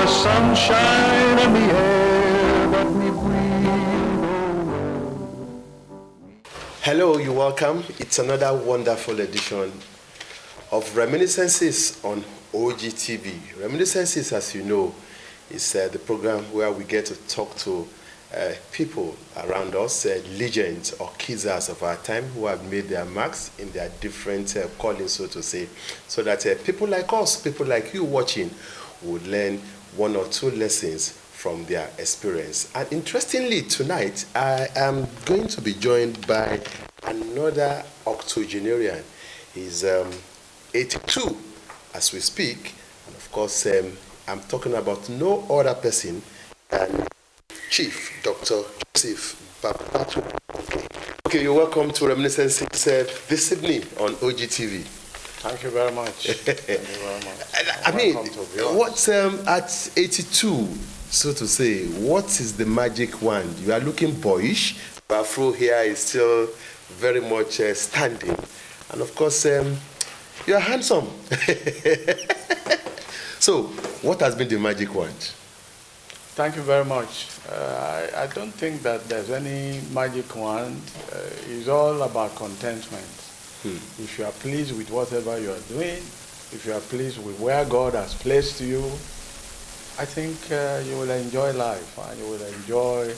the sunshine and the air that we breathe. Hello, you're welcome. It's another wonderful edition of Reminiscences on OGTV. Reminiscences, as you know, is the program where we get to talk to people around us, legends or kizars of our time who have made their marks in their different callings, so to say, so that people like us, people like you watching, would learn one or two lessons from their experience. And interestingly, tonight, I am going to be joined by another octogenarian. He's 82 as we speak. And of course, I'm talking about no other person than Chief Dr. Joseph Babatu. Okay, you're welcome to Reminiscences this evening on OGTV. Thank you very much. Thank you very much. I mean, what's at 82, so to say, what is the magic wand? You are looking boyish, but Afro here is still very much standing. And of course, you are handsome. So, what has been the magic wand? Thank you very much. I don't think that there's any magic wand. It's all about contentment. If you are pleased with whatever you are doing, if you are pleased with where God has placed you, I think you will enjoy life and you will enjoy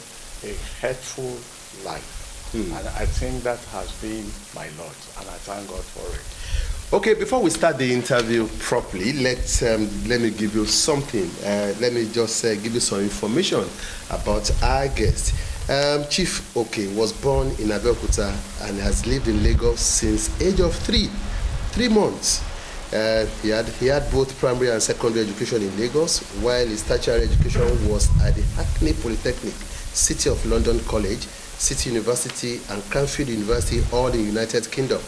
a healthful life. And I think that has been my lot, and I thank God for it. Okay, before we start the interview properly, let me give you something. Let me just give you some information about our guest. Chief Oke was born in Abeokuta and has lived in Lagos since age of 3 months. He had both primary and secondary education in Lagos, while his tertiary education was at the Hackney Polytechnic, City of London College, City University, and Cranfield University, all in the United Kingdom.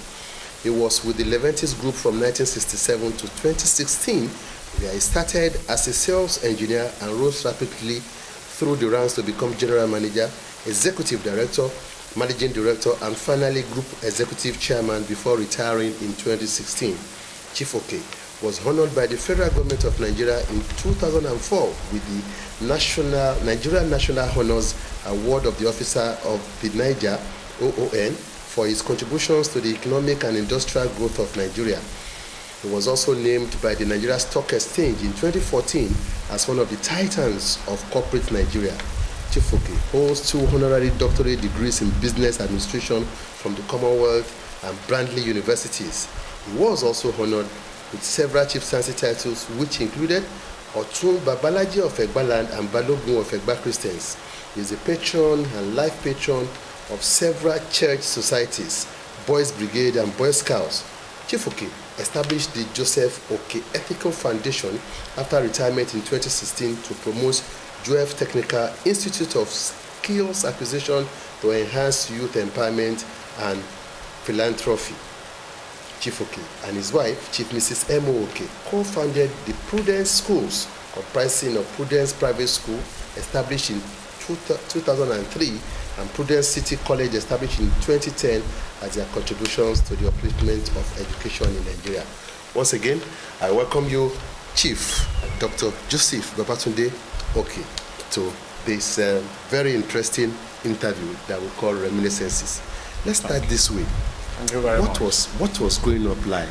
He was with the Leventis Group from 1967 to 2016, where he started as a sales engineer and rose rapidly through the ranks to become general manager, executive director, managing director, and finally group executive chairman before retiring in 2016. Chief Oke was honored by the federal government of Nigeria in 2004 with the Nigerian National Honors Award of the Officer of the Niger, OON, for his contributions to the economic and industrial growth of Nigeria. He was also named by the Nigeria Stock Exchange in 2014 as one of the titans of corporate Nigeria. Chief Oke holds 2 honorary doctorate degrees in business administration from the Commonwealth and Brandley Universities. He was also honored with several chieftaincy titles, which included Otun Babalaji of Egbaland and Balogun of Egba Christians. He is a patron and life patron of several church societies, Boys Brigade and Boy Scouts. Chief Oke established the Joseph Oke Ethical Foundation after retirement in 2016 to promote JOEF Technical Institute of Skills Acquisition to enhance youth empowerment and philanthropy. Chief Oke and his wife, Chief Mrs. M.O. Oke, co-founded the Prudence Schools, comprising of Prudence Private School, established in 2003, and Prudence City College, established in 2010, as their contributions to the upliftment of education in Nigeria. Once again, I welcome you, Chief Dr. Joseph Babatunde Oke, to this very interesting interview that we call Reminiscences. Let's start this way. Thank you very much. What was growing up like?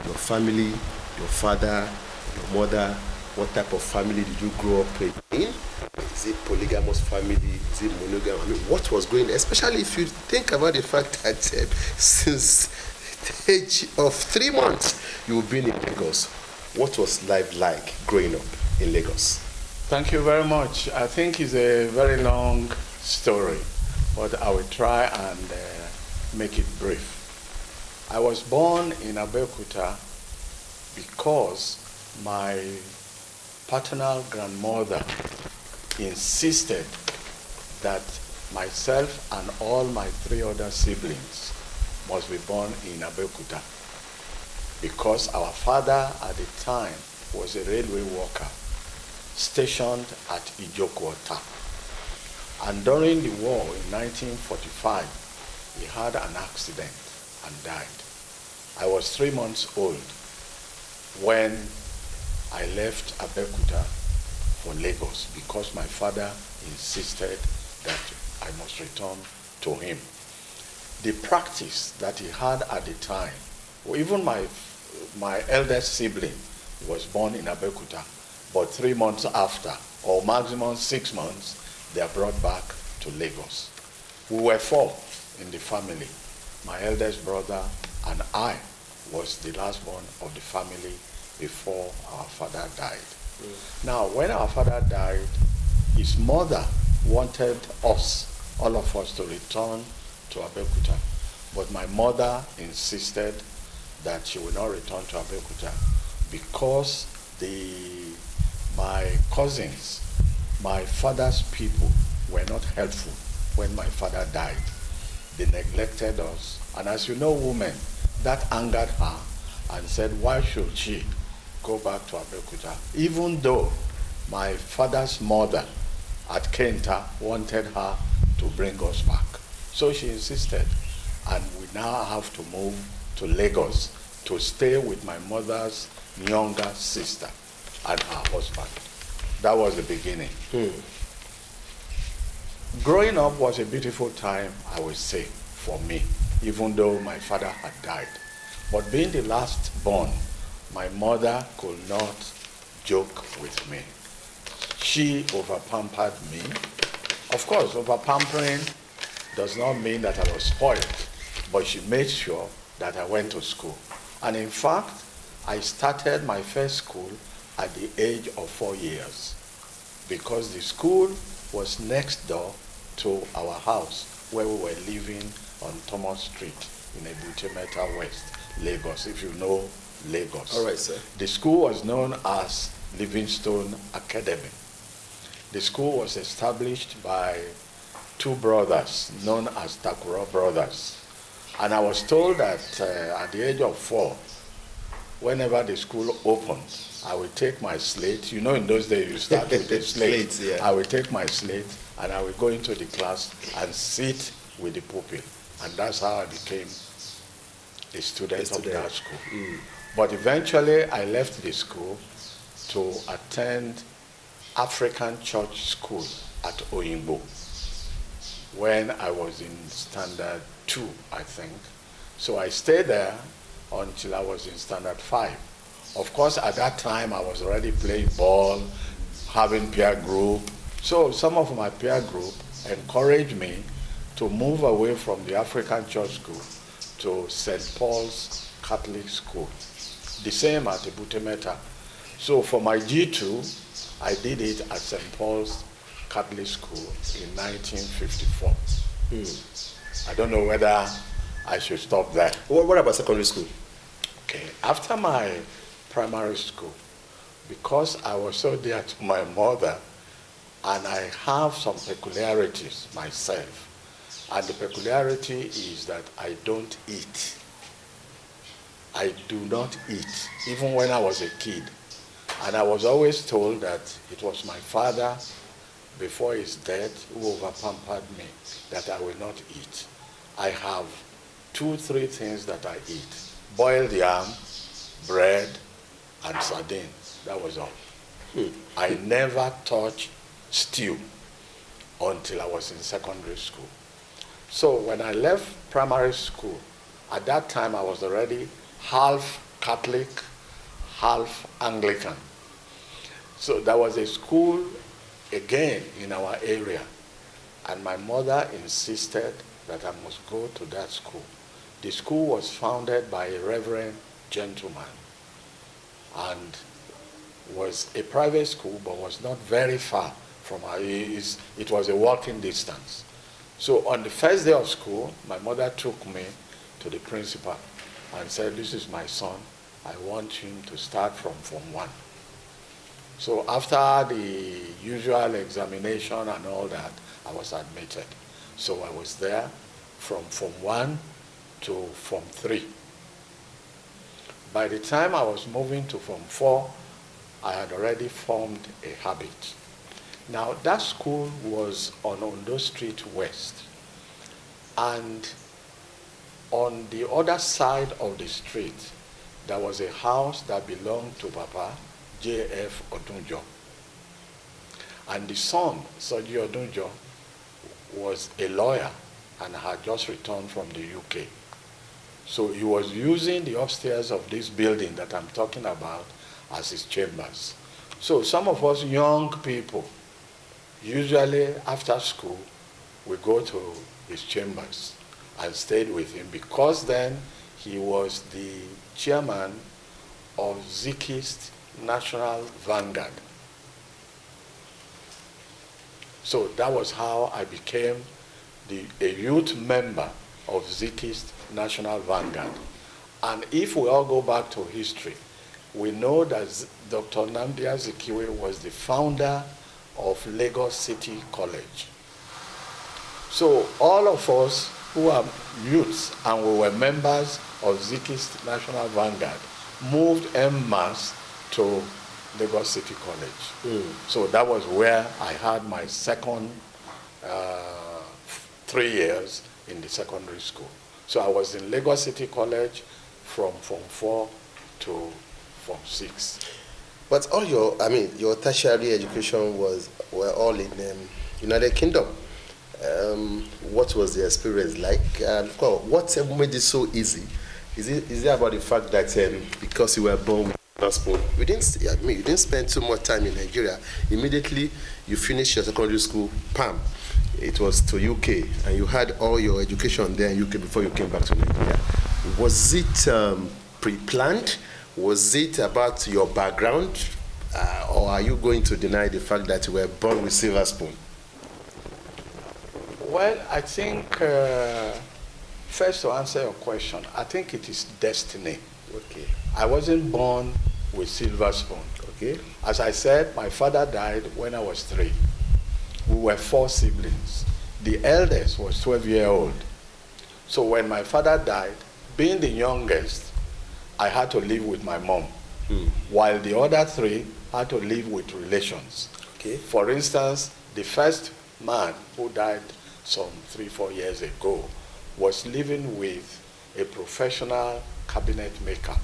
Your family, your father, your mother, what type of family did you grow up in? Is it polygamous family? Is it monogamy? I mean, what was going on? Especially if you think about the fact that since the age of 3 months, you've been in Lagos. What was life like growing up in Lagos? Thank you very much. I think it's a very long story, but I will try and make it brief. I was born in Abeokuta because my paternal grandmother insisted that myself and all my 3 other siblings must be born in Abeokuta, because our father at the time was a railway worker stationed at Ijokwota. And during the war in 1945, he had an accident and died. I was 3 months old when I left Abeokuta for Lagos because my father insisted that I must return to him. The practice that he had at the time, or even my eldest sibling was born in Abeokuta, but 3 months after, or maximum 6 months, they are brought back to Lagos. We were 4 in the family. My eldest brother and I was the last born of the family before our father died. Now, when our father died, his mother wanted us, all of us, to return to Abeokuta. But my mother insisted that she will not return to Abeokuta because my cousins, my father's people, were not helpful when my father died. They neglected us. And as you know, women, that angered her and said, why should she go back to Abeokuta? Even though my father's mother at Kenta wanted her to bring us back. So she insisted. And we now have to move to Lagos to stay with my mother's younger sister and her husband. That was the beginning. Growing up was a beautiful time, I would say, for me, even though my father had died. But being the last born, my mother could not joke with me. She overpampered me. Of course, overpampering does not mean that I was spoiled, but she made sure that I went to school. And in fact, I started my first school at the age of 4 years because the school was next door to our house where we were living on Thomas Street in Ebutemeta West, Lagos, if you know Lagos. All right, sir. The school was known as Livingstone Academy. The school was established by 2 brothers known as Takuro brothers. And I was told that at the age of 4, whenever the school opened, I would take my slate. You know, in those days you start with a slate. Slates, yeah. I would take my slate and I would go into the class and sit with the pupil. And that's how I became a student of that school. But eventually I left the school to attend African Church School at Oyingbo when I was in standard 2, I think. So I stayed there until I was in standard 5. Of course, at that time, I was already playing ball, having peer group. So some of my peer group encouraged me to move away from the African Church School to St. Paul's Catholic School. The same at Ebutemeta. So for my G2, I did it at St. Paul's Catholic School in 1954. I don't know whether I should stop there. What about secondary school? Okay, after my primary school, because I was so dear to my mother, and I have some peculiarities myself, and the peculiarity is that I don't eat. I do not eat, even when I was a kid. And I was always told that it was my father, before his death, who overpampered me, that I will not eat. I have 2-3 things that I eat. Boiled yam, bread, and sardines. That was all. I never touched stew until I was in secondary school. So when I left primary school, at that time I was already half Catholic, half Anglican. So there was a school again in our area, and my mother insisted that I must go to that school. The school was founded by a reverend gentleman and was a private school, but was not very far from our, it was a walking distance. So on the first day of school, my mother took me to the principal and said, this is my son, I want him to start from Form 1. So after the usual examination and all that, I was admitted. So I was there from Form 1 to Form 3. By the time I was moving to Form 4, I had already formed a habit. Now that school was on Ondo Street West, and on the other side of the street, there was a house that belonged to Papa J.F. Odunjo. And the son, Soji Odunjo, was a lawyer and had just returned from the UK. So he was using the upstairs of this building that I'm talking about as his chambers. So some of us young people, usually after school, we go to his chambers and stayed with him, because then he was the chairman of Zikist National Vanguard. So that was how I became a youth member of Zikist National Vanguard. And if we all go back to history, we know that Dr. Nnamdi Azikiwe was the founder of Lagos City College. So all of us who are youths and we were members of Zikist National Vanguard moved en masse to Lagos City College. So that was where I had my second 3 years in the secondary school. So I was in Lagos City College from Form 4 to Form 6. But all your tertiary education were all in United Kingdom. What was the experience like? What made it so easy? Is it about the fact that because you were born with a passport, you didn't spend too much time in Nigeria. Immediately you finished your secondary school, PAM. It was to UK, and you had all your education there in UK before you came back to Nigeria. Was it pre-planned? Was it about your background? Or are you going to deny the fact that you were born with silver spoon? Well, I think, first to answer your question, I think it is destiny. Okay. I wasn't born with silver spoon. Okay. As I said, my father died when I was 3. We were 4 siblings. The eldest was 12-year-old. So when my father died, being the youngest, I had to live with my mom, while the other 3 had to live with relations. Okay. For instance, the first man who died some 3-4 years ago was living with a professional cabinet maker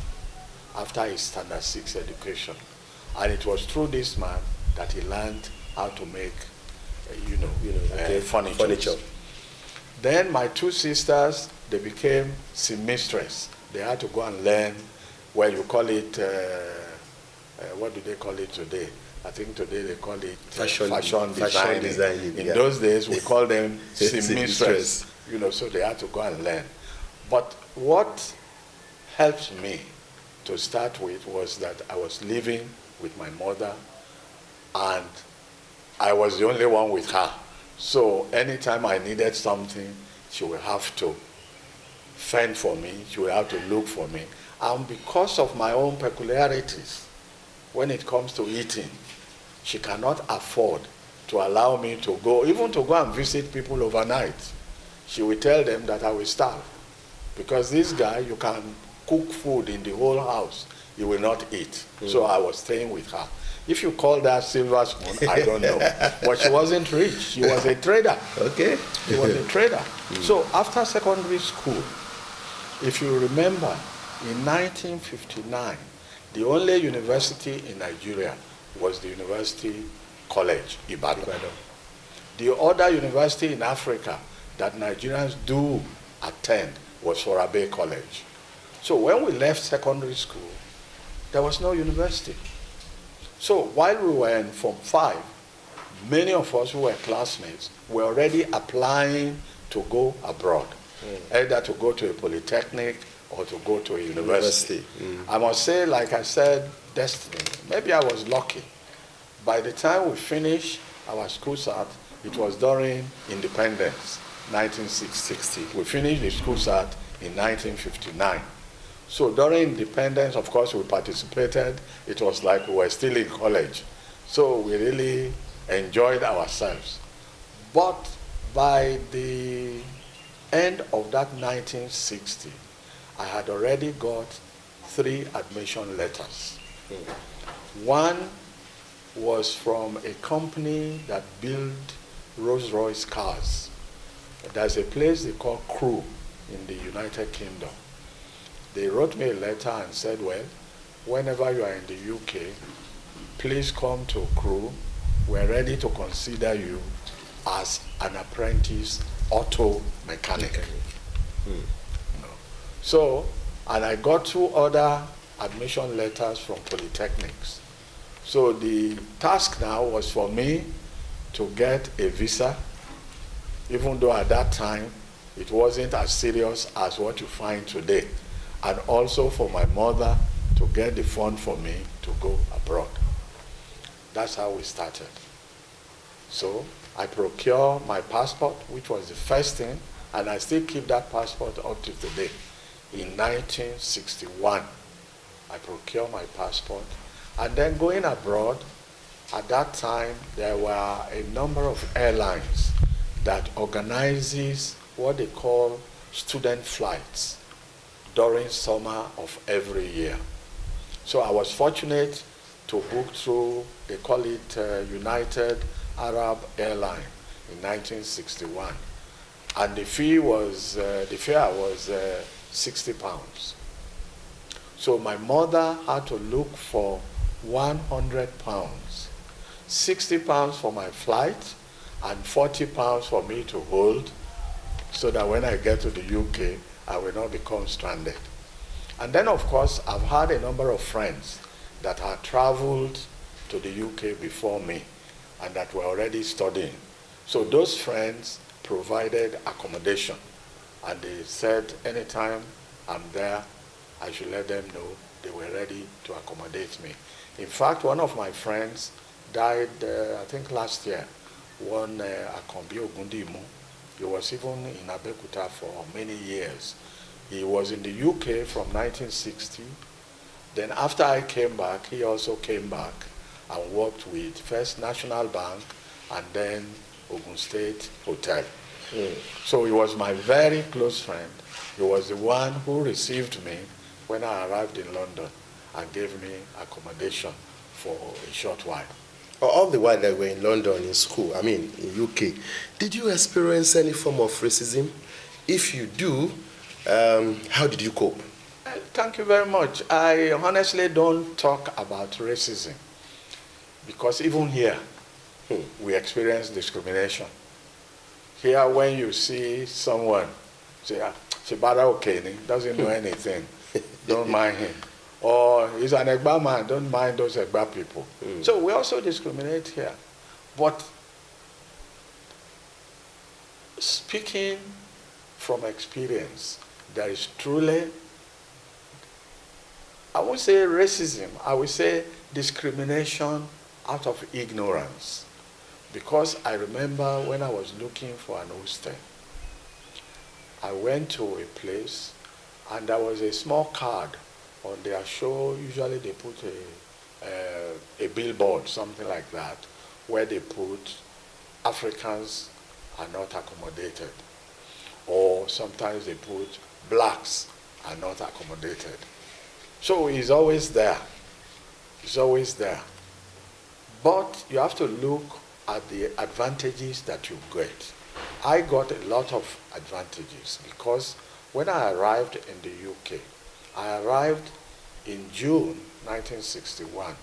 after his standard 6 education. And it was through this man that he learned how to make furniture. Then my 2 sisters, they became seamstress. They had to go and learn, well, you call it, what do they call it today? I think today they call it fashion designing. In those days, we call them seamstress. So they had to go and learn. But what helped me to start with was that I was living with my mother, and I was the only one with her. So anytime I needed something, she would have to fend for me, she would have to look for me. And because of my own peculiarities, when it comes to eating, she cannot afford to allow me to go, even to go and visit people overnight. She will tell them that I will starve. Because this guy, you can cook food in the whole house, he will not eat. So I was staying with her. If you call that silver spoon, I don't know. But she wasn't rich. She was a trader. Okay. She was a trader. So after secondary school, if you remember, in 1959, the only university in Nigeria was the University College, Ibadan. The other university in Africa that Nigerians do attend was Forabe College. So when we left secondary school, there was no university. So while we were in Form 5, many of us who were classmates were already applying to go abroad, either to go to a polytechnic or to go to a university. I must say, like I said, destiny. Maybe I was lucky. By the time we finished our school start, it was during independence, 1960. We finished the school start in 1959. So during independence, of course, we participated. It was like we were still in college. So we really enjoyed ourselves. But by the end of that 1960, I had already got 3 admission letters. One was from a company that built Rolls-Royce cars. There's a place they call Crewe in the United Kingdom. They wrote me a letter and said, well, whenever you are in the UK, please come to Crewe. we're ready to consider you as an apprentice auto mechanic. You know. So, and I got 2 other admission letters from polytechnics. So the task now was for me to get a visa, even though at that time it wasn't as serious as what you find today, and also for my mother to get the fund for me to go abroad. That's how we started. So I procured my passport, which was the first thing, and I still keep that passport up to today. In 1961, I procured my passport. And then going abroad, at that time, there were a number of airlines that organizes what they call student flights during summer of every year. So I was fortunate to book through, they call it United Arab Airline in 1961. And the fare was 60 pounds. So my mother had to look for 100 pounds, 60 pounds for my flight and 40 pounds for me to hold so that when I get to the UK, I will not become stranded. And then of course, I've had a number of friends that had traveled to the UK before me and that were already studying. So those friends provided accommodation, and they said anytime I'm there, I should let them know they were ready to accommodate me. In fact, one of my friends died, I think last year, one Akombi Ogundimu. He was even in Abeokuta for many years. He was in the UK from 1960. Then after I came back, he also came back and worked with first National Bank and then Ogun State Hotel. So he was my very close friend. He was the one who received me when I arrived in London and gave me accommodation for a short while. All the while that we're in London in school, I mean in UK, did you experience any form of racism? If you do, how did you cope? Thank you very much. I honestly don't talk about racism because even here, we experience discrimination. Here, when you see someone say, Shibara Okeni, doesn't know anything, don't mind him. Or he's an Egba man, don't mind those Egba people. So we also discriminate here. But speaking from experience, there is truly, I won't say racism, I will say discrimination out of ignorance. Because I remember when I was looking for an hostel, I went to a place and there was a small card on their show. Usually they put a billboard, something like that, where they put Africans are not accommodated. Or sometimes they put blacks are not accommodated. So it's always there. It's always there. But you have to look at the advantages that you get. I got a lot of advantages because when I arrived in the UK, I arrived in June 1961.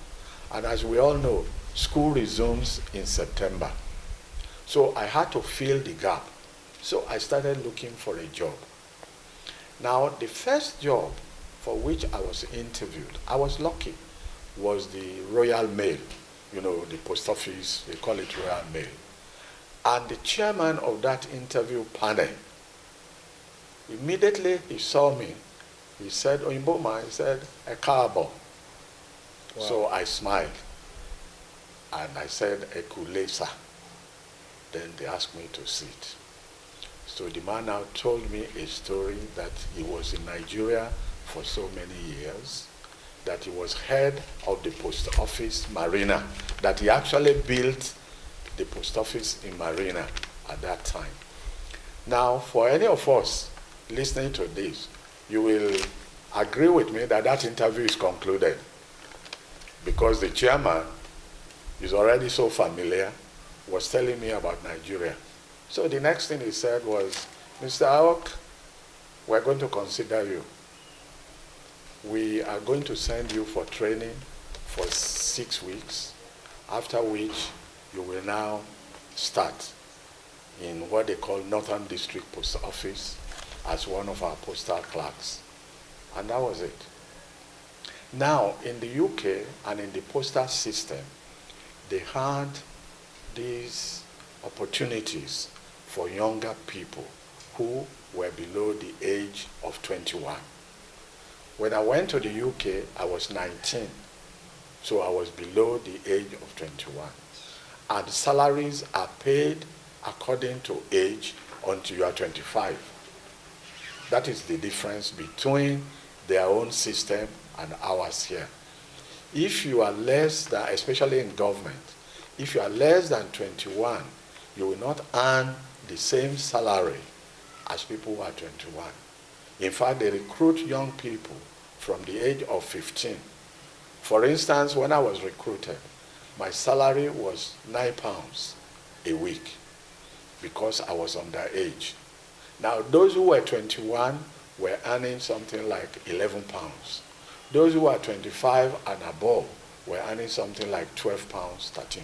And as we all know, school resumes in September. So I had to fill the gap. So I started looking for a job. Now, the first job for which I was interviewed, I was lucky, was the Royal Mail. You know, the post office, they call it Royal Mail. And the chairman of that interview panel, immediately he saw me. He said, Oyimboma, he said, "E káàbọ̀." Wow. So I smiled. And I said, "E kúlé sà." Then they asked me to sit. So the man now told me a story that he was in Nigeria for so many years, that he was head of the post office Marina, that he actually built the post office in Marina at that time. Now, for any of us listening to this, you will agree with me that that interview is concluded because the chairman is already so familiar, was telling me about Nigeria. So the next thing he said was, "Mr. Aok, we're going to consider you. We are going to send you for training for 6 weeks, after which you will now start in what they call Northern District Post Office as one of our postal clerks. And that was it. Now, in the UK and in the postal system, they had these opportunities for younger people who were below the age of 21. When I went to the UK, I was 19, so I was below the age of 21. And salaries are paid according to age until you are 25. That is the difference between their own system and ours here. If you are less than, especially in government, if you are less than 21, you will not earn the same salary as people who are 21. In fact, they recruit young people from the age of 15. For instance, when I was recruited, my salary was £9 a week because I was underage. Now, those who were 21 were earning something like £11. Those who are 25 and above were earning something like £12, £13.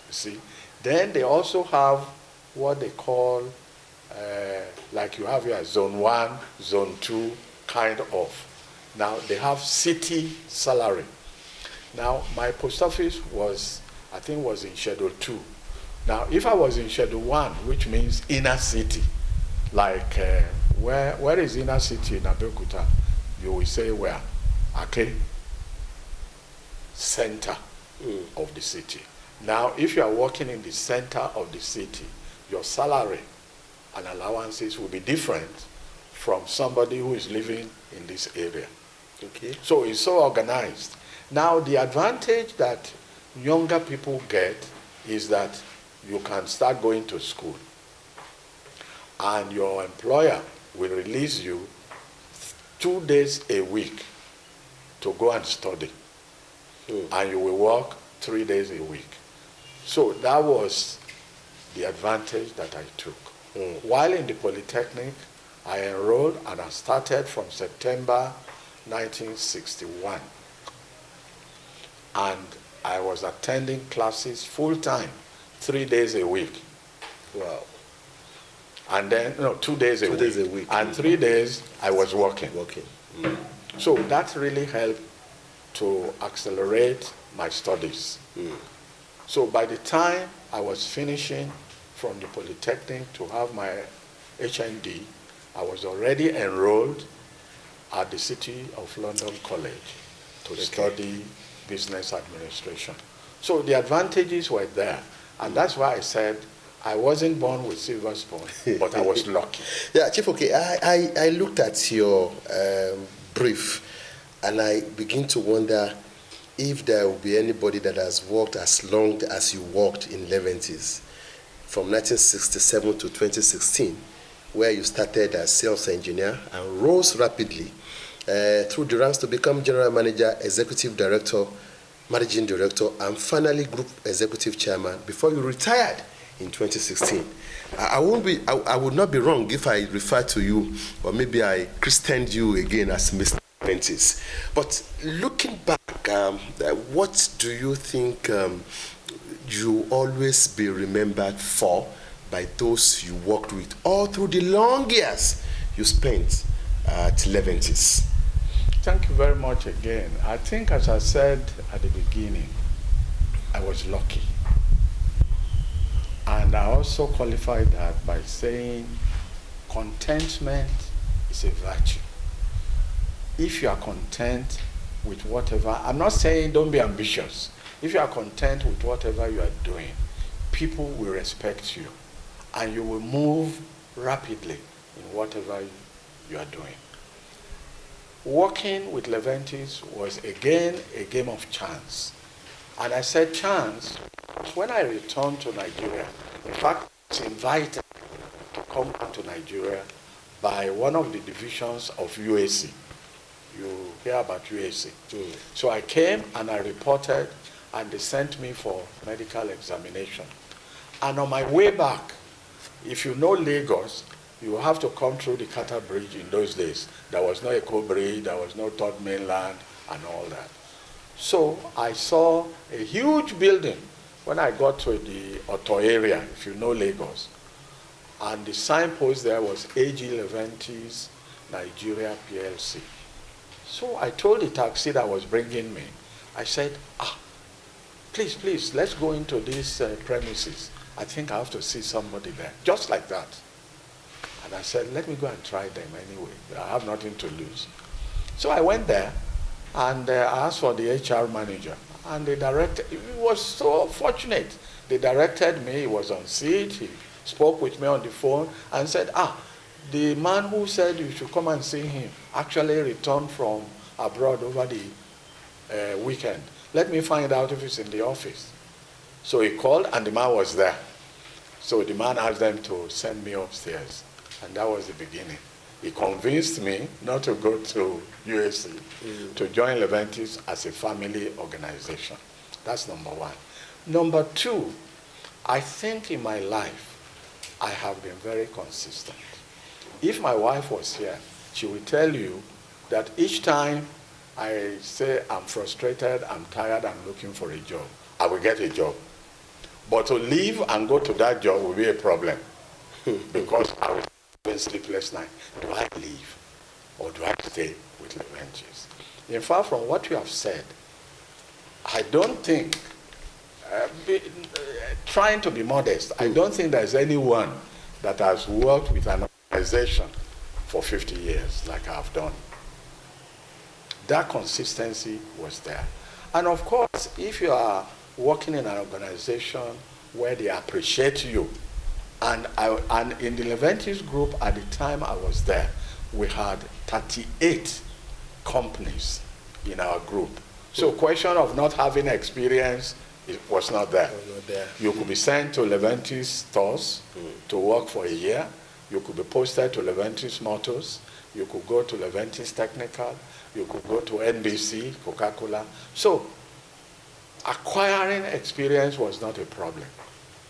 You see? Then they also have what they call, like you have here, Zone 1, Zone 2, kind of. Now, they have city salary. Now, my post office was, I think, was in Schedule 2. Now, if I was in Schedule 1, which means inner city, like, where is inner city in Abeokuta? You will say where? Okay? Center of the city. Now, if you are working in the center of the city, your salary and allowances will be different from somebody who is living in this area. Okay. So it's so organized. Now, the advantage that younger people get is that you can start going to school, and your employer will release you 2 days a week to go and study, and you will work 3 days a week. So that was the advantage that I took. While in the Polytechnic, I enrolled and I started from September 1961. And I was attending classes full-time, 3 days a week. Wow. And then, no, 2 days a week. 2 days a week. And 3 days I was working. Mm. So that really helped to accelerate my studies. So by the time I was finishing from the Polytechnic to have my HND, I was already enrolled at the City of London College to study business administration. So the advantages were there. And that's why I said I wasn't born with silver spoon, but I was lucky. Yeah, Chief, okay, I looked at your brief and I begin to wonder if there will be anybody that has worked as long as you worked in Leventis, from 1967 to 2016, where you started as sales engineer and rose rapidly through the ranks to become general manager, executive director, managing director, and finally group executive chairman before you retired in 2016. I would not be wrong if I refer to you, or maybe I christened you again as Mr. Leventis. But looking back, what do you think you always be remembered for by those you worked with all through the long years you spent at Leventis? Thank you very much again. I think, as I said at the beginning, I was lucky. And I also qualified that by saying contentment is a virtue. If you are content with whatever, I'm not saying don't be ambitious. If you are content with whatever you are doing, people will respect you and you will move rapidly in whatever you are doing. Working with Leventis was again a game of chance. And I said chance when I returned to Nigeria. In fact, I was invited to come back to Nigeria by one of the divisions of UAC. You hear about UAC. So I came and I reported, and they sent me for medical examination. And on my way back, if you know Lagos, you have to come through the Carter Bridge in those days. There was no Eco Bridge, there was no Third Mainland, and all that. So I saw a huge building When I got to the Auto area, if you know Lagos, and the signpost there was AG Leventis Nigeria PLC. So I told the taxi that was bringing me, I said, please, let's go into these premises. I think I have to see somebody there, just like that. And I said, let me go and try them anyway. I have nothing to lose. So I went there, and I asked for the HR manager. And the director, he was so fortunate. They directed me, he was on seat, he spoke with me on the phone, and said, the man who said you should come and see him actually returned from abroad over the weekend. Let me find out if he's in the office. So he called, and the man was there. So the man asked them to send me upstairs, and that was the beginning. He convinced me not to go to USC, to join Leventis as a family organization. That's number one. Number two, I think in my life, I have been very consistent. If my wife was here, she would tell you that each time I say I'm frustrated, I'm tired, I'm looking for a job, I will get a job. But to leave and go to that job will be a problem because I will have a sleepless night. Do I leave or do I stay with Leventis? In fact, from what you have said, I don't think, trying to be modest, I don't think there's anyone that has worked with an organization for 50 years like I've done. That consistency was there. And of course, if you are working in an organization where they appreciate you, and in the Leventis group at the time I was there, we had 38 companies in our group. So question of not having experience, it was not there. You could be sent to Leventis stores to work for a year. You could be posted to Leventis Motors. You could go to Leventis Technical. You could go to NBC, Coca-Cola. So acquiring experience was not a problem.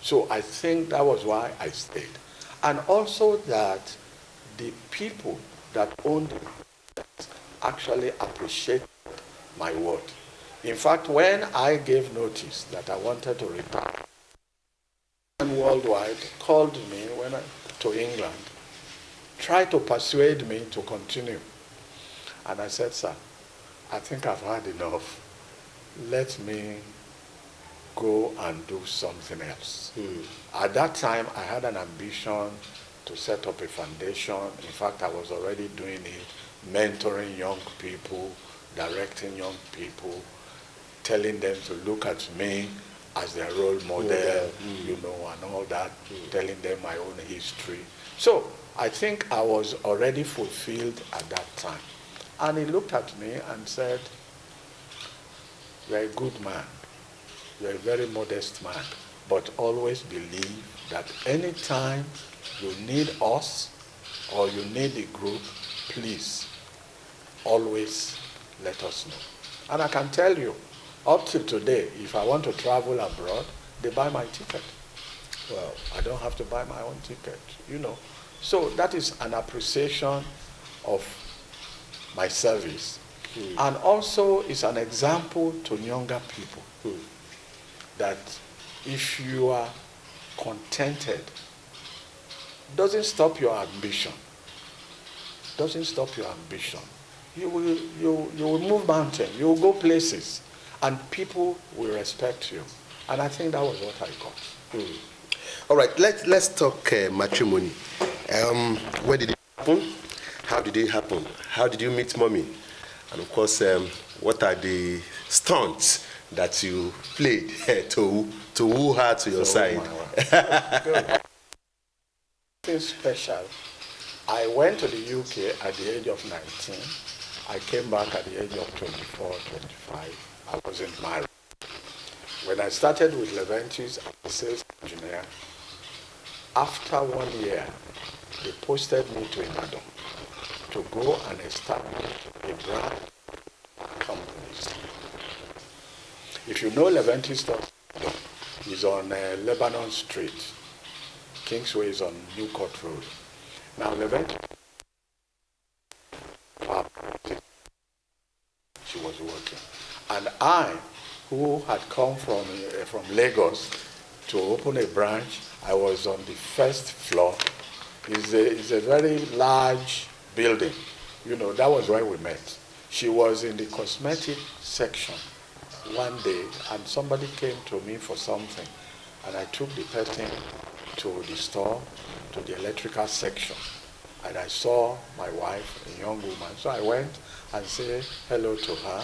So I think that was why I stayed. And also that the people that owned it actually appreciated my word. In fact, when I gave notice that I wanted to retire, Worldwide called me to England, tried to persuade me to continue. And I said, sir, I think I've had enough. Let me go and do something else. At that time, I had an ambition to set up a foundation. In fact, I was already doing it, mentoring young people, directing young people, telling them to look at me as their role model, you know, and all that, telling them my own history. So I think I was already fulfilled at that time. And he looked at me and said, you're a good man. You're a very modest man. But always believe that anytime you need us or you need the group, please, always let us know. And I can tell you, up till today, if I want to travel abroad, they buy my ticket. Well, I don't have to buy my own ticket, you know. So that is an appreciation of my service. And also it's an example to younger people that if you are contented, doesn't stop your ambition. Doesn't stop your ambition. You will move mountains, you will go places, and people will respect you. And I think that was what I got. All right, let's talk matrimony. Where did it happen? How did it happen? How did you meet mommy? And of course, what are the stunts that you played to woo her to your side? Good. Something special. I went to the UK at the age of 19. I came back at the age of 24, 25. I wasn't married. When I started with Leventis as a sales engineer, after 1 year, they posted me to Ibadan to go and establish a brand company. If you know Leventis stores, it's on Lebanon Street. Kingsway is on New Court Road. Now Leventis, she was working. And I who had come from Lagos to open a branch. I was on the first floor. It's a very large building. You know, that was where we met. She was in the cosmetic section one day, and somebody came to me for something, and I took the person to the store, to the electrical section, and I saw my wife, a young woman. So I went and said hello to her,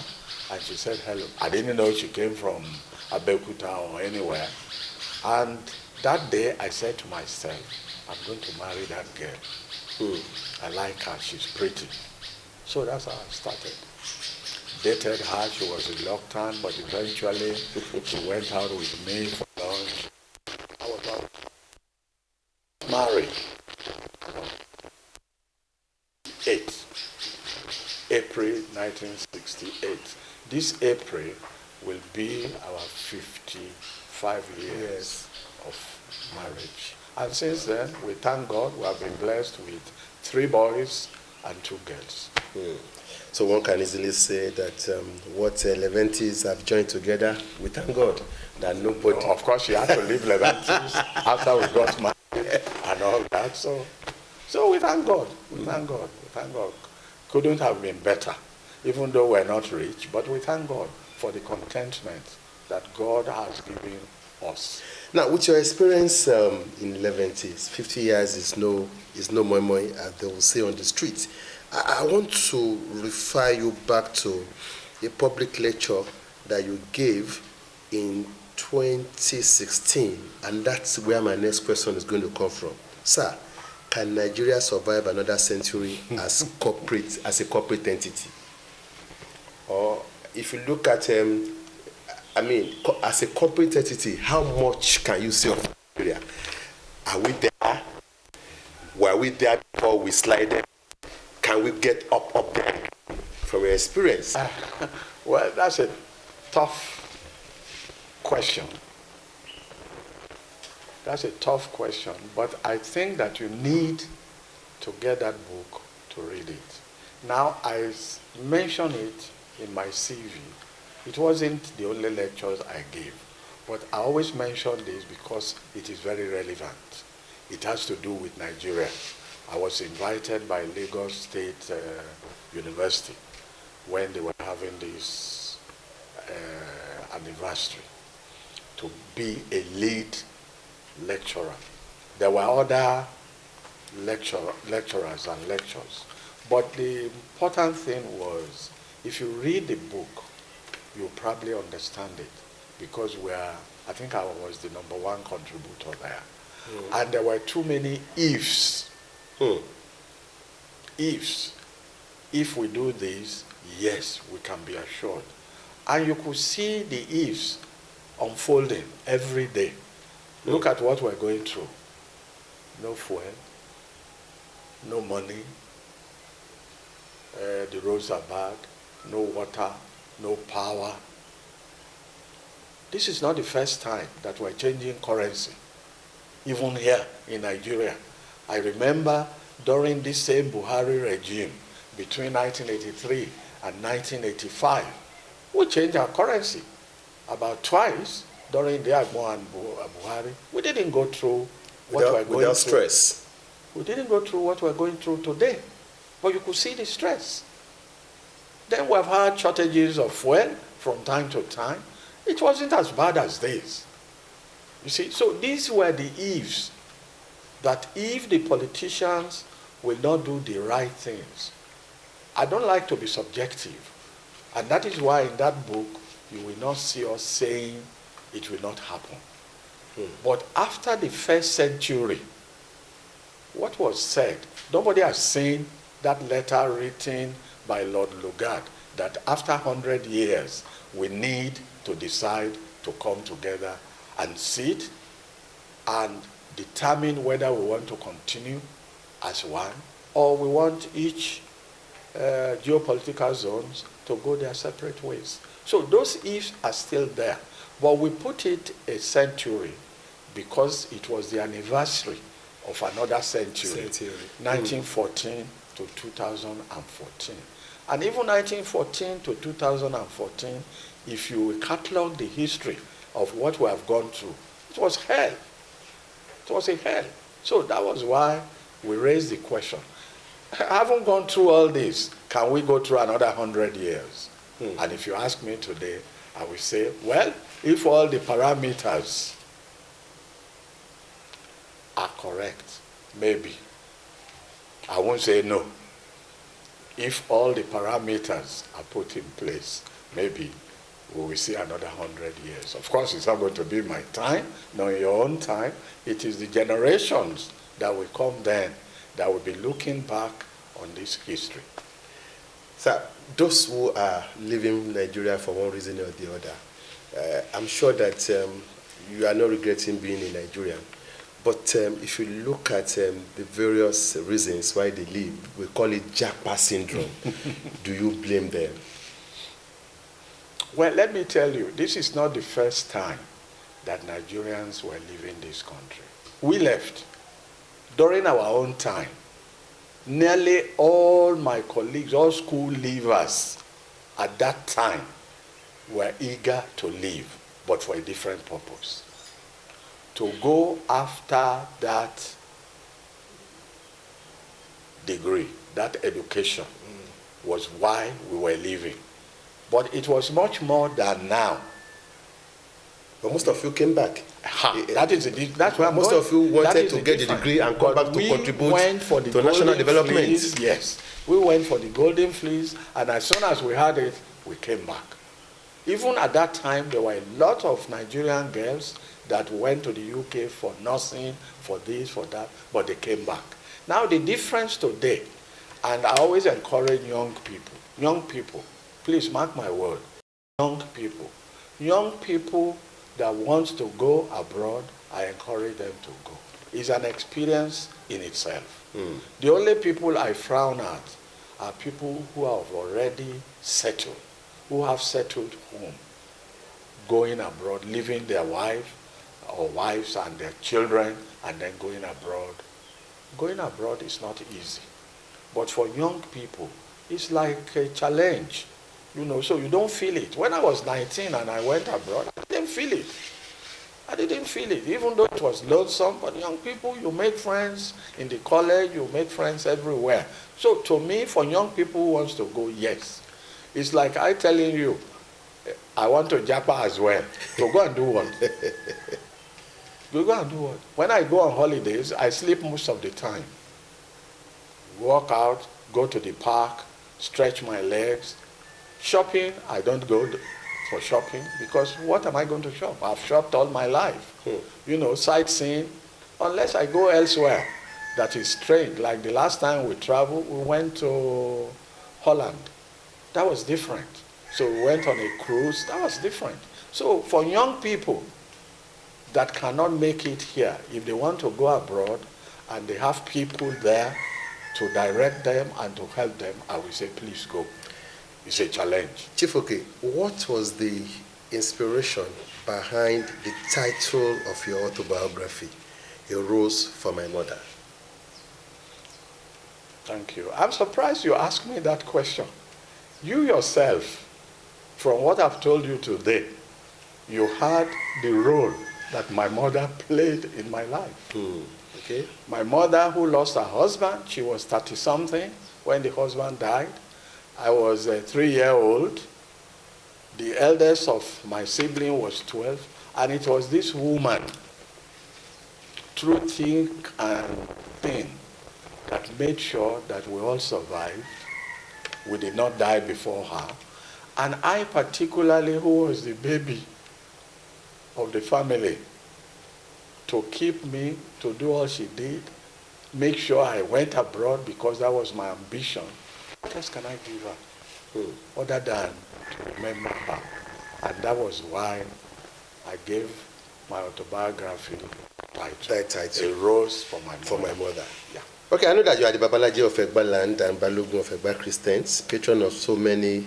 and she said hello. I didn't know she came from Abeokuta or anywhere. And that day I said to myself, I'm going to marry that girl. I like her, she's pretty. So that's how I started. Dated her, she was reluctant, but eventually she went out with me for lunch. I was out married. April 1968. This April will be our 55 years of marriage. And since then, we thank God we have been blessed with 3 boys and 2 girls. So one can easily say that what Leventis have joined together, we thank God that nobody... Of course, she had to leave Leventis after we got married and all that. So we thank God. We thank God. We thank God. Couldn't have been better, even though we're not rich, but we thank God for the contentment that God has given us. Now, with your experience in Leventis, 50 years is no more, as they will say on the street. I want to refer you back to a public lecture that you gave in 2016, and that's where my next question is going to come from. Sir, can Nigeria survive another century as a corporate entity? Or if you look at, as a corporate entity, how much can you say of Nigeria? Are we there? Were we there before we slided? Can we get up there from your experience? Well, that's a tough question. That's a tough question, but I think that you need to get that book to read it. Now, I mentioned it in my CV. It wasn't the only lectures I gave, but I always mention this because it is very relevant. It has to do with Nigeria. I was invited by Lagos State University when they were having this anniversary to be a lead lecturer. There were other lecturers and lectures, but the important thing was, if you read the book, you'll probably understand it, because I think I was the #1 contributor there. And there were too many ifs. Ifs. If we do this, yes, we can be assured. And you could see the ifs unfolding every day. Look at what we're going through. No fuel, no money, the roads are bad, no water, no power. This is not the first time that we're changing currency, even here in Nigeria. I remember during this same Buhari regime, between 1983 and 1985, we changed our currency about twice during the Agbo and Buhari. We didn't go through what we're going through. Without stress. We didn't go through what we're going through today, but you could see the stress. Then we've had shortages of fuel from time to time. It wasn't as bad as this. You see, so these were the ifs, that if the politicians will not do the right things. I don't like to be subjective, and that is why in that book you will not see us saying it will not happen. But after the first century, what was said, nobody has seen that letter written by Lord Lugard that after 100 years we need to decide to come together and sit and determine whether we want to continue as one, or we want each geopolitical zones to go their separate ways. So those ifs are still there, but we put it a century because it was the anniversary of another century. 1914 to 2014. And even 1914 to 2014 if you catalog the history of what we have gone through, it was hell. It was a hell. So that was why we raised the question. Having gone through all this, can we go through another 100 years? And if you ask me today, I will say, well, if all the parameters are correct, maybe. I won't say no. If all the parameters are put in place, maybe we will see another 100 years. Of course, it's not going to be my time, nor your own time. It is the generations that will come then that will be looking back on this history. Sir, those who are leaving Nigeria for one reason or the other, I'm sure that you are not regretting being in Nigeria. But if you look at the various reasons why they leave, we call it Japa syndrome. Do you blame them? Well, let me tell you, this is not the first time that Nigerians were leaving this country. We left during our own time. Nearly all my colleagues, all school leavers at that time were eager to leave, but for a different purpose. To go after that degree, that education, was why we were leaving. But it was much more than now. But most of you came back. That's where most of you wanted to get the degree and come back to contribute to national development. Yes, we went for the golden fleece, and as soon as we had it, we came back. Even at that time, there were a lot of Nigerian girls that went to the UK for nursing, for this, for that, but they came back. Now the difference today, and I always encourage young people, please mark my word, young people that want to go abroad, I encourage them to go. It's an experience in itself. The only people I frown at are people who have already settled, who have settled home, going abroad, leaving their wife or wives and their children, and then going abroad. Going abroad is not easy. But for young people, it's like a challenge. You know, so you don't feel it. When I was 19 and I went abroad, I didn't feel it. I didn't feel it, even though it was lonesome. But young people, you make friends in the college, you make friends everywhere. So to me, for young people who wants to go, yes. It's like I telling you, I want to Japa as well. To go and do what? You go and do what? When I go on holidays, I sleep most of the time. Walk out, go to the park, stretch my legs. Shopping, I don't go for shopping because what am I going to shop? I've shopped all my life. You know, sightseeing, unless I go elsewhere that is strange. Like the last time we traveled, we went to Holland. That was different. So we went on a cruise. That was different. So for young people that cannot make it here, if they want to go abroad and they have people there to direct them and to help them, I will say, please go. It's a challenge. Chief Oke, what was the inspiration behind the title of your autobiography, A Rose for My Mother? Thank you. I'm surprised you asked me that question. You yourself, from what I've told you today, you had the role that my mother played in my life. Okay. My mother, who lost her husband, she was 30-something when the husband died. I was a 3-year-old. The eldest of my sibling was 12, and it was this woman, through thick and thin, that made sure that we all survived. We did not die before her. And I particularly, who was the baby of the family, to keep me, to do all she did, make sure I went abroad because that was my ambition. What else can I give her other than to remember her? And that was why I gave my autobiography title, A Rose for My Mother. For my mother. Yeah. Okay, I know that you are the Babalaji of Egba land and Balogun of Egba Christians, patron of so many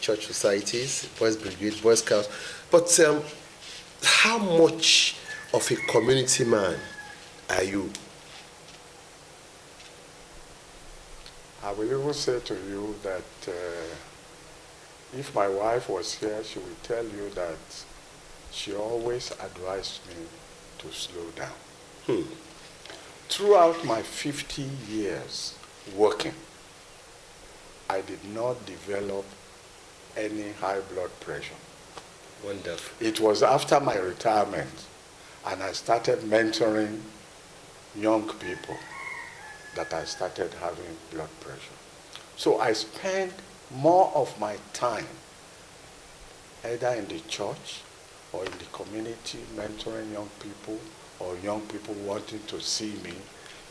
church societies, Boys Brigade, Boy Scouts. But how much of a community man are you? I will even say to you that If my wife was here, she would tell you that she always advised me to slow down. Throughout my 50 years working, I did not develop any high blood pressure. Wonderful. It was after my retirement and I started mentoring young people that I started having blood pressure. So I spend more of my time either in the church or in the community mentoring young people or young people wanting to see me.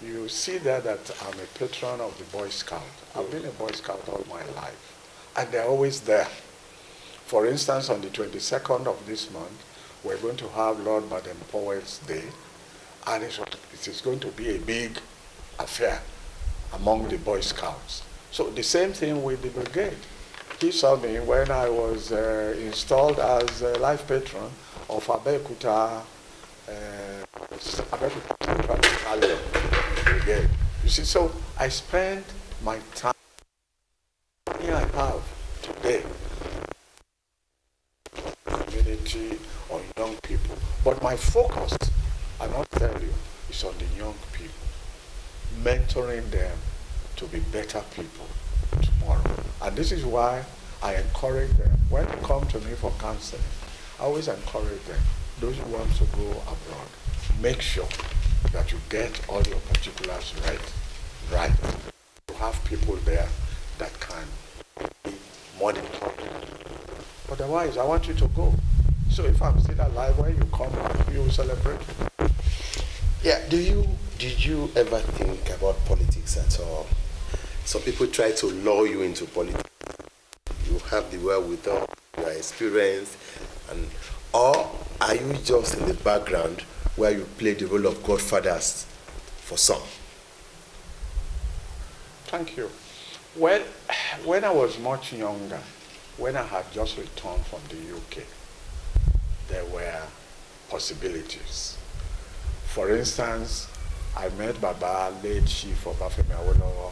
You see there that I'm a patron of the Boy Scout. I've been a Boy Scout all my life, and they're always there. For instance, on the 22nd of this month, we're going to have Lord Baden-Powell's Day, and it is going to be a big affair among the Boy Scouts. So the same thing with the brigade. He saw me when I was installed as a life patron of Abeokuta Battalion Brigade. You see, so I spend my time here I have today, community or young people. But my focus, I must tell you, is on the young people, mentoring them to be better people tomorrow. And this is why I encourage them, when they come to me for counseling, I always encourage them, those who want to go abroad, make sure that you get all your particulars right. You have people there that can be monitored. Otherwise, I want you to go. So if I'm still alive, when you come back, you will celebrate. Yeah, did you ever think about politics at all? Some people try to lure you into politics. You have the wherewithal, you are experienced, or are you just in the background where you play the role of godfathers for some? Thank you. Well, when I was much younger, when I had just returned from the UK, there were possibilities. For instance, I met Baba, late Chief Obafemi Awolowo,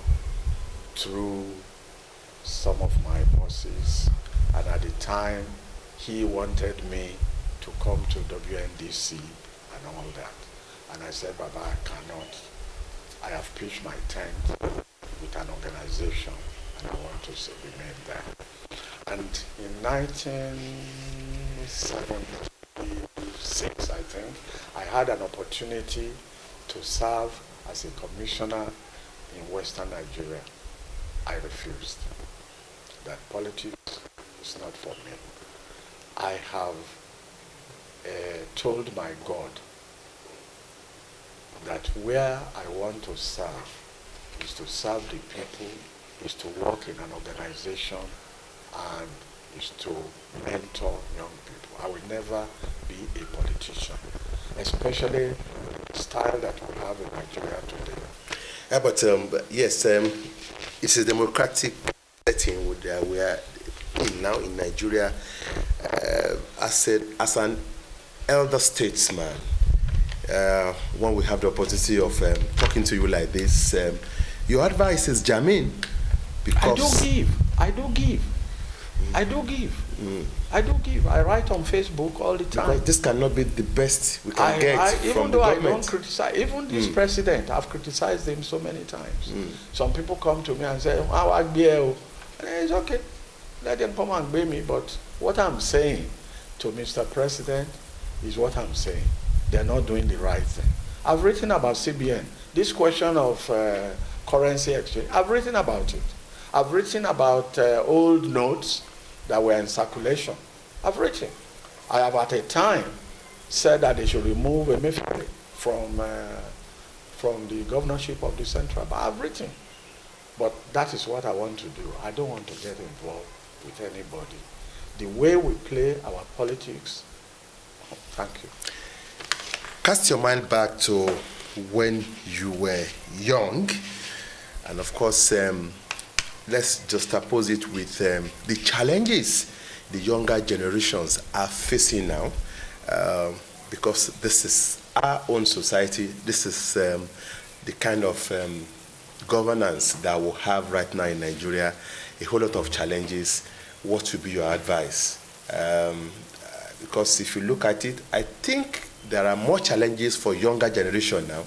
through some of my bosses, and at the time, he wanted me to come to WNDC and all that. And I said, Baba, I cannot. I have pitched my tent with an organization, and I want to remain there. And in 1976, I think, I had an opportunity to serve as a commissioner in Western Nigeria. I refused. That politics is not for me. I have told my God that where I want to serve is to serve the people, is to work in an organization, and is to mentor young people. I will never be a politician, especially the style that we have in Nigeria today. Yeah, but yes, it's a democratic setting we are in now in Nigeria. As an elder statesman, when we have the opportunity of talking to you like this, your advice is germane. Because I do give. I write on Facebook all the time. Because this cannot be the best we can get from the government. Even though I don't criticize, even this president, I've criticized him so many times. Some people come to me and say, it's okay, let them come and blame me. But what I'm saying to Mr. President is what I'm saying. They're not doing the right thing. I've written about CBN. This question of currency exchange, I've written about it. I've written about old notes that were in circulation. I've written. I have at a time said that they should remove Emefiele from the governorship of the central bank. I've written. But that is what I want to do. I don't want to get involved with anybody. The way we play our politics, thank you. Cast your mind back to when you were young, and of course, let's just oppose it with the challenges the younger generations are facing now, because this is our own society. This is the kind of governance that we have right now in Nigeria. A whole lot of challenges. what would be your advice? Because if you look at it, I think there are more challenges for younger generation now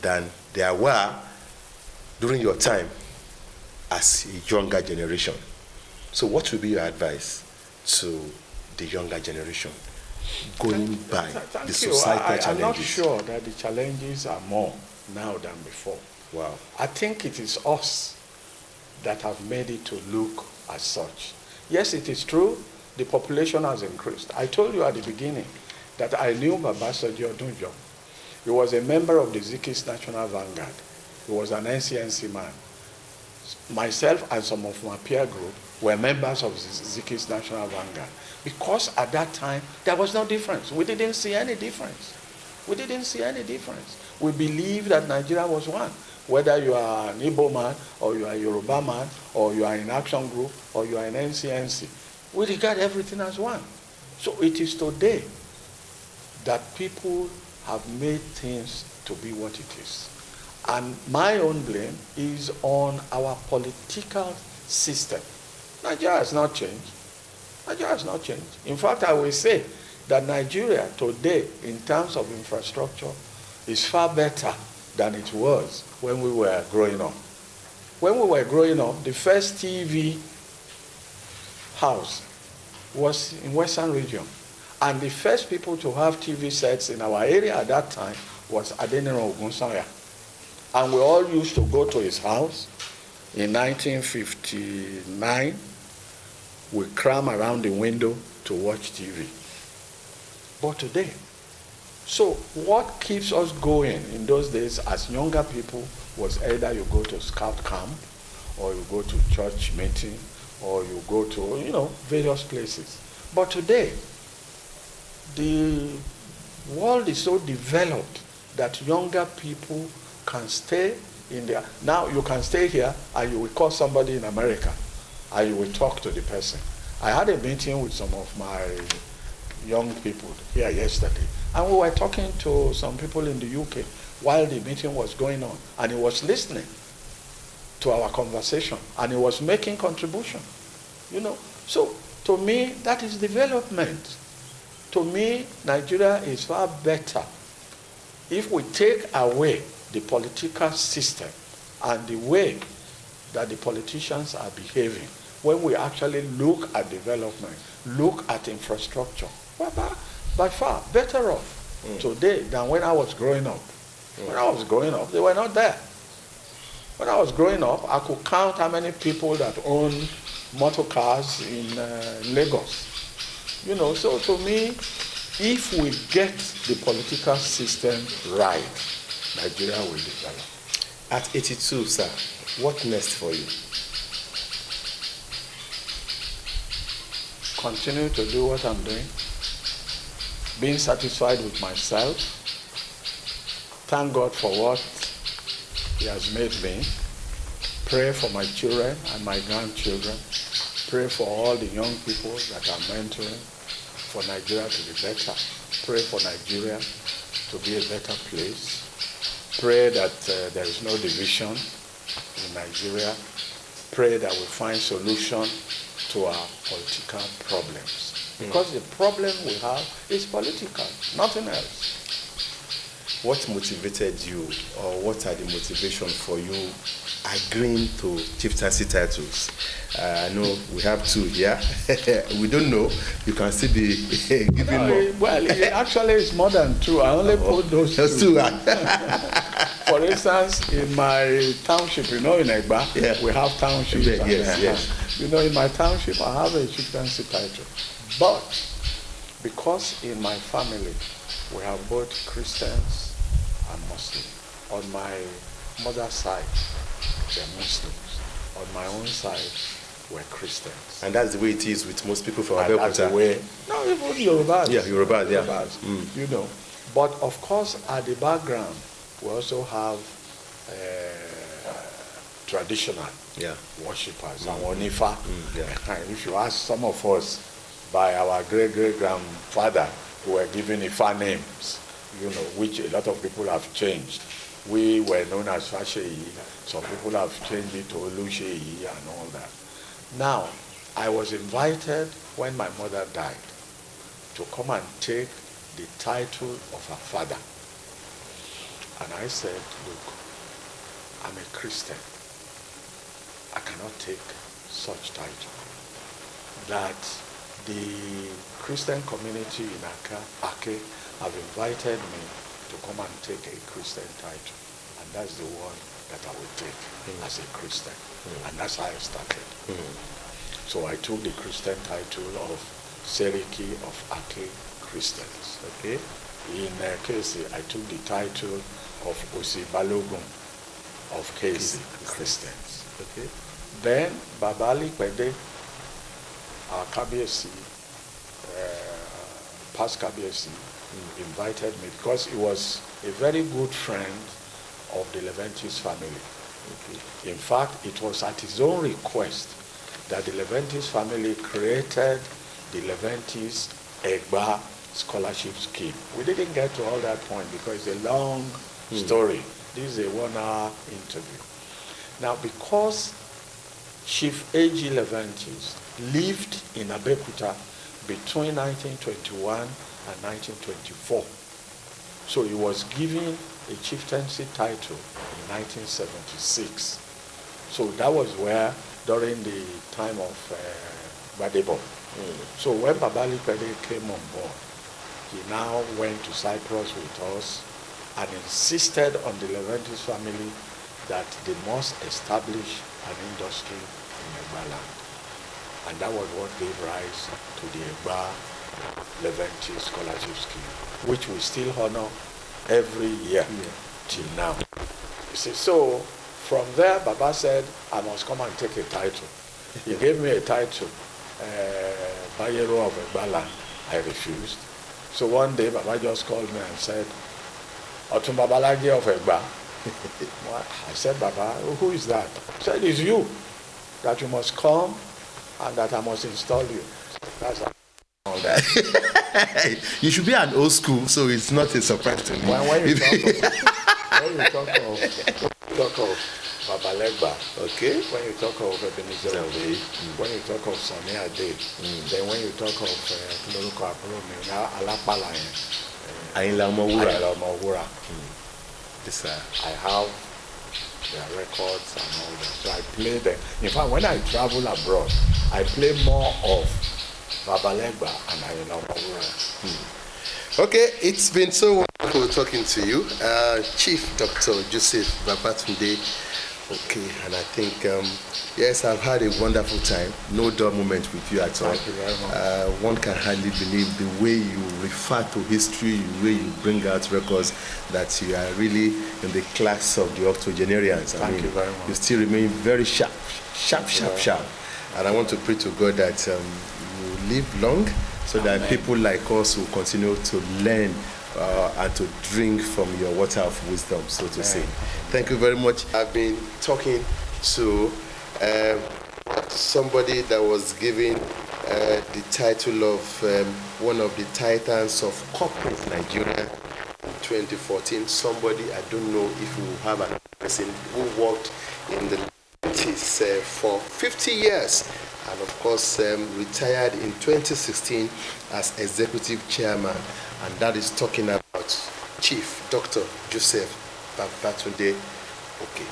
than there were during your time as a younger generation. So what would be your advice to the younger generation going by the societal challenges? I'm not sure that the challenges are more now than before. Wow. I think it is us that have made it to look as such. Yes, it is true, the population has increased. I told you at the beginning that I knew Babasoji Odunjo. He was a member of the Zikis National Vanguard. He was an NCNC man. Myself and some of my peer group were members of Zikis National Vanguard. Because at that time, there was no difference. We didn't see any difference. We didn't see any difference. We believed that Nigeria was one. Whether you are an Igbo man, or you are a Yoruba man, or you are in Action Group, or you are in NCNC, we regard everything as one. So it is today that people have made things to be what it is. And my own blame is on our political system. Nigeria has not changed. Nigeria has not changed. In fact, I will say that Nigeria today, in terms of infrastructure, is far better than it was when we were growing up. When we were growing up, the first TV house was in Western region. And the first people to have TV sets in our area at that time was Adeniro Ogunsanya. And we all used to go to his house. In 1959, we cram around the window to watch TV. But today, so what keeps us going in those days as younger people was either you go to scout camp, or you go to church meeting, or you go to, various places. But today, the world is so developed that younger people can stay in there. Now you can stay here and you will call somebody in America and you will talk to the person. I had a meeting with some of my young people here yesterday, and we were talking to some people in the UK while the meeting was going on, and he was listening to our conversation and he was making contribution. So to me, that is development. To me, Nigeria is far better if we take away the political system and the way that the politicians are behaving. When we actually look at development, look at infrastructure, we're by far better off today than when I was growing up. When I was growing up, they were not there. When I was growing up, I could count how many people that own motor cars in Lagos. So to me, if we get the political system right, Nigeria will develop. At 82, sir, what next for you? Continue to do what I'm doing. Being satisfied with myself. Thank God for what He has made me. Pray for my children and my grandchildren. Pray for all the young people that I'm mentoring, for Nigeria to be better. Pray for Nigeria to be a better place. Pray that there is no division in Nigeria. Pray that we find solution to our political problems. Because the problem we have is political, nothing else. What motivated you, or what are the motivations for you agreeing to chieftaincy titles? I know we have two here. We don't know. You can still be giving more. Well, it actually is more than two. I only put those two. For instance, in my township, in Egba, we have townships. Yes. In my township, I have a chieftaincy title. But because in my family, we have both Christians and Muslims. On my mother's side, they're Muslims. On my own side, we're Christians. And that's the way it is with most people from Abeokuta. That's the way. No, even Yorubas. Yeah, Yorubas. But of course, at the background, we also have traditional worshippers. And Onifa. If you ask some of us, by our great-great-grandfather, who were given Ifa names, which a lot of people have changed. We were known as Fasheyi. Some people have changed it to Olusheyi and all that. Now, I was invited when my mother died to come and take the title of her father. And I said, look, I'm a Christian. I cannot take such title. That the Christian community in Ake have invited me to come and take a Christian title. And that's the one that I will take as a Christian. And that's how I started. So I took the Christian title of Seriki of Ake Christians. Okay. In Kesi, I took the title of Osi Balogun of Kesi Christians. Okay. Then Babali Pede, our Kabiesi, past Kabiesi, invited me because he was a very good friend of the Leventis family. Okay. In fact, it was at his own request that the Leventis family created the Leventis Egba scholarship scheme. We didn't get to all that point because it's a long story. This is a 1-hour interview. Now, because Chief A.G. Leventis lived in Abeokuta between 1921 and 1924, so he was given a chieftaincy title in 1976. So that was where, during the time of Badebo. So when Babali Pede came on board, he now went to Cyprus with us and insisted on the Leventis family that they must establish an industry in Egba land. And that was what gave rise to the Egba Leventis scholarship scheme, which we still honor every year till now. You see, so from there, Baba said, I must come and take a title. He gave me a title, Bayero of Egba land. I refused. So one day, Baba just called me and said, Otumba Balaji of Egba. I said, Baba, who is that? He said, it's you, that you must come and that I must install you. That's all that. You should be an old school, so it's not a surprise to me. When you talk of Babalegba, okay. when you talk of Ebenezer Obey, when you talk of Sani Ade, then when you talk of Kiloroko Apuromi, now Alapala, Ayinla Omowura. This, I have their records and all that. So I play them. In fact, when I travel abroad, I play more of Babalegba and Ayinla Omowura. Okay, it's been so wonderful talking to you, Chief Dr. Joseph Babatunde. Okay, and I think, yes, I've had a wonderful time. No dull moment with you at all. Thank you very much. One can hardly believe the way you refer to history, the way you bring out records, that you are really in the class of the octogenarians. Thank you very much. You still remain very sharp. And I want to pray to God that you live long, so that people like us will continue to learn and to drink from your water of wisdom, so to say. Thank you very much. I've been talking to somebody that was given the title of one of the titans of corporate Nigeria in 2014. Somebody, I don't know if you have another person who worked in the 90s for 50 years. And of course, retired in 2016 as executive chairman, and that is talking about Chief Dr. Joseph Babatunde. Okay,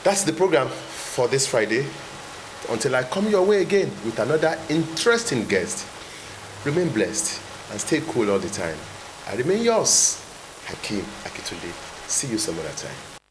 that's the program for this Friday. Until I come your way again with another interesting guest, remain blessed and stay cool all the time. I remain yours, Hakeem Akitunde. See you some other time.